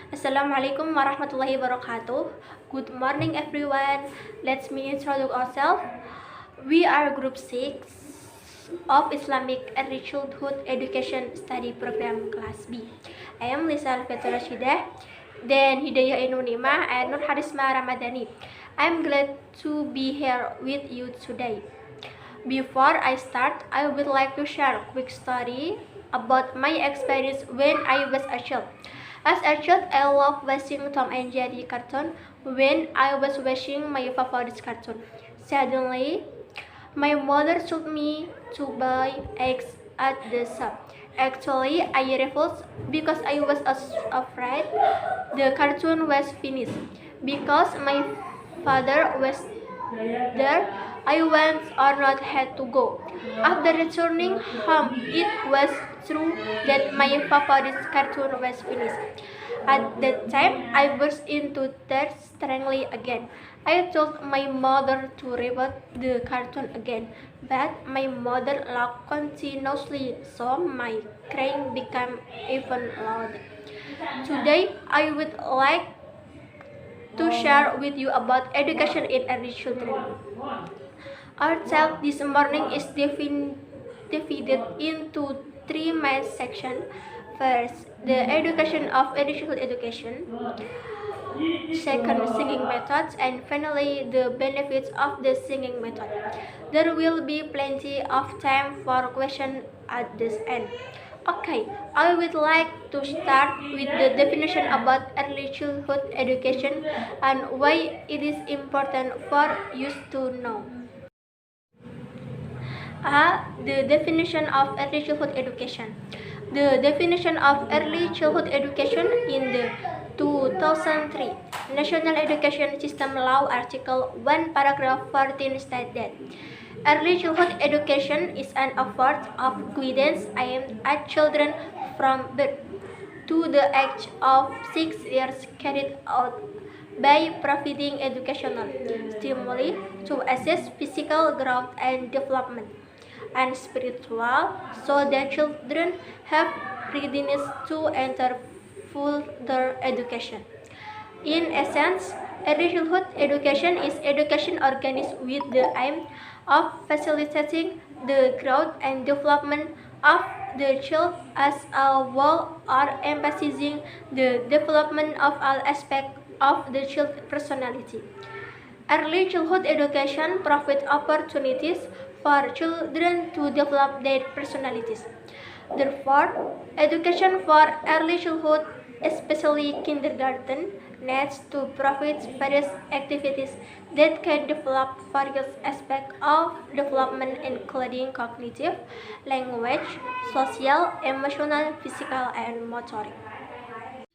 Assalamualaikum warahmatullahi wabarakatuh. Good morning everyone. Let me introduce ourselves. We are group 6 of Islamic Early Childhood Education Study Program Class B. I am Lisa Alfiatur Rashidah, then Hidayah Inunimah and Nur Harisma Ramadhani. I'm glad to be here with you today. Before I start, I would like to share a quick story about my experience when I was a child. As a child, I loved watching Tom and Jerry cartoon when I was watching my favorite cartoon. Suddenly, my mother told me to buy eggs at the shop. Actually, I refused because I was afraid the cartoon was finished. Because my father was there, I went or not had to go. After returning home, it was true that my favorite cartoon was finished. At that time, I burst into tears strangely again. I told my mother to reboot the cartoon again, but my mother laughed continuously, so my crying became even louder. Today, I would like to share with you about education in early children. Our talk this morning is divided into three main sections. First, the education of initial education. Second, singing methods, and finally, the benefits of the singing method. There will be plenty of time for questions at this end. Okay, I would like to start with the definition about early childhood education and why it is important for you to know. The definition of early childhood education. The definition of early childhood education in the 2003 National Education System Law Article 1 Paragraph 14 states that early childhood education is an effort of guidance aimed at children from birth to the age of 6 years carried out by providing educational stimuli to assist physical growth and development and spiritual so that children have readiness to enter further education. In essence, early childhood education is education organized with the aim of facilitating the growth and development of the child as a whole or emphasizing the development of all aspects of the child's personality. Early childhood education provides opportunities for children to develop their personalities. Therefore, education for early childhood, especially kindergarten, needs to provide various activities that can develop various aspects of development including cognitive, language, social, emotional, physical, and motoric.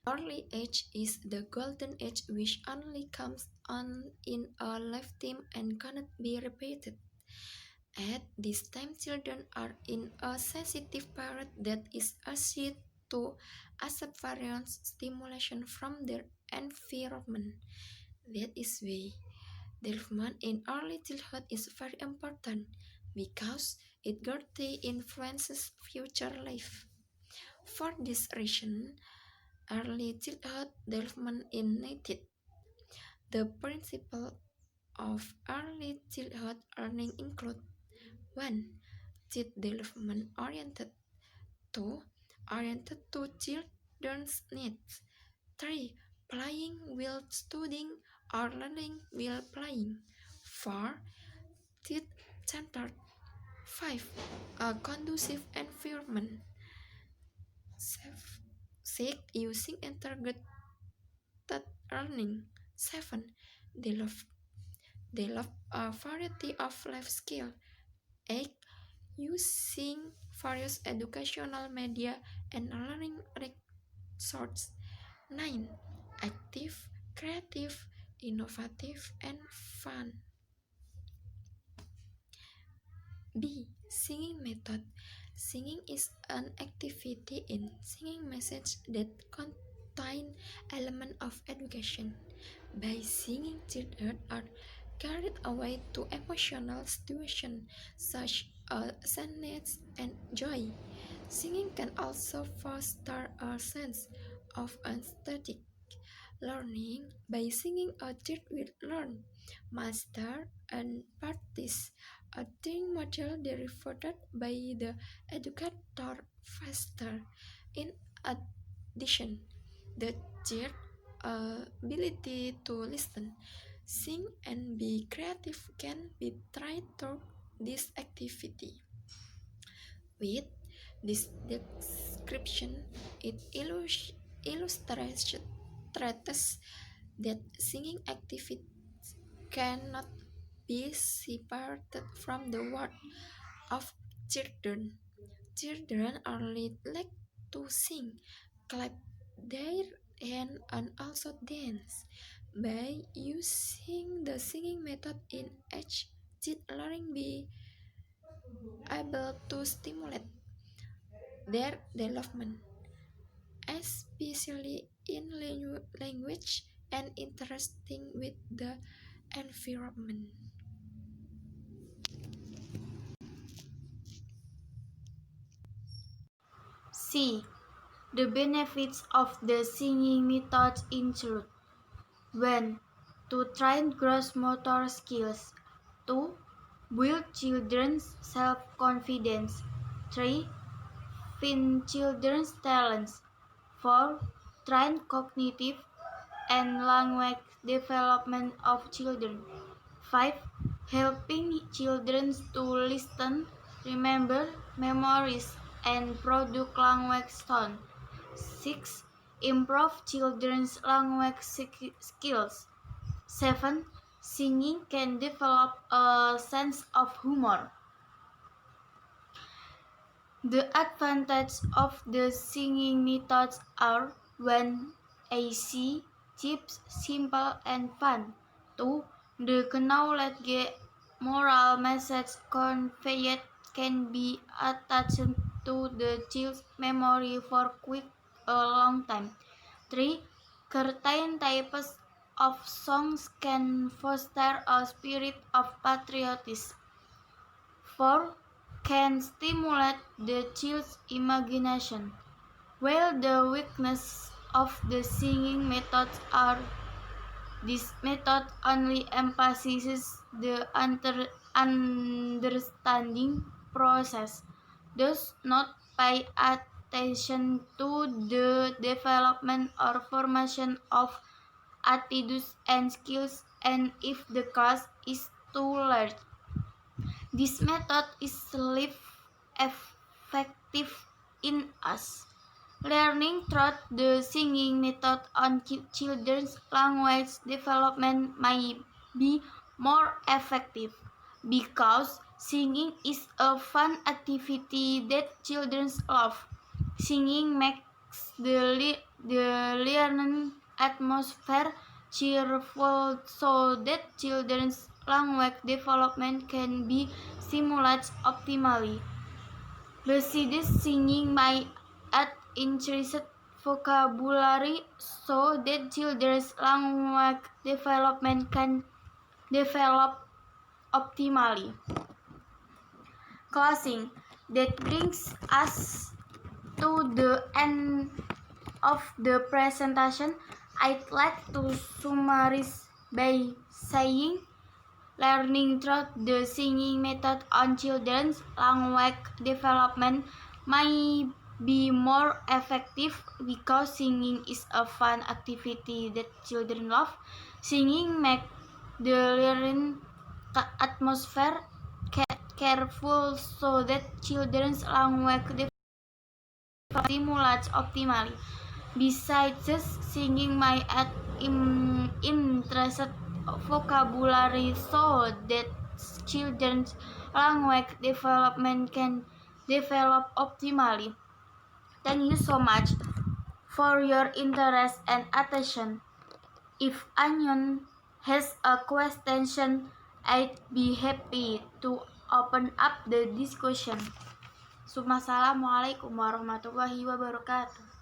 Early age is the golden age which only comes on in a lifetime and cannot be repeated. At this time, children are in a sensitive period that is asked to accept various stimulation from their environment. That is why development in early childhood is very important because it greatly influences future life. For this reason, early childhood development is needed. The principle of early childhood learning include 1. Child development oriented. 2. Oriented to children's needs. 3. Playing while studying or learning while playing. 4. Child centered. 5. A conducive environment. 6. Using integrated learning. 7. Develop, develop a variety of life skills. 8. Using various educational media and learning resources. 9. Active, creative, innovative, and fun. B. Singing method. Singing is an activity in singing message that contain element of education. By singing, children are carried away to emotional situations such as sadness and joy. Singing can also foster a sense of aesthetic. Learning by singing a child will learn, master, and practice a thing model derived by the educator faster. In addition, the child's ability to listen, sing, and be creative can be tried through this activity. With this description, it illustrates that singing activities cannot be separated from the world of children. Children are like to sing, clap their hands, and also dance. By using the singing method in each child learning be able to stimulate their development, especially in language and interesting with the environment. C. The benefits of the singing method include 1. To train gross motor skills. 2. Build children's self-confidence. 3. Find children's talents. 4. Train cognitive and language development of children. 5. Helping children to listen, remember memories, and produce language sound. 6. Improve children's language skills. 7. Singing can develop a sense of humor. The advantages of the singing methods are 1. Easy, cheap, simple, and fun. 2. The knowledge moral message conveyed can be attached to the child's memory for quite a long time. 3. Certain types of songs can foster a spirit of patriotism. 4. Can stimulate the child's imagination. While the weakness of the singing methods are this method only emphasizes the understanding process, does not pay attention to the development or formation of attitudes and skills, and if the class is too large, this method is less effective in us. Learning through the singing method on children's language development may be more effective because singing is a fun activity that children love. Singing makes the learning atmosphere cheerful so that children's language development can be stimulated optimally. Besides, singing may add increased vocabulary so that children's language development can develop optimally. Closing. That brings us to the end of the presentation. I'd like to summarize by saying learning through the singing method on children's language development may be more effective because singing is a fun activity that children love. Singing makes the learning atmosphere careful so that children's language development stimulates optimally. Besides, singing may add interested vocabulary so that children's language development can develop optimally. Thank you so much for your interest and attention. If anyone has a question, I'd be happy to open up the discussion. Assalamualaikum warahmatullahi wabarakatuh.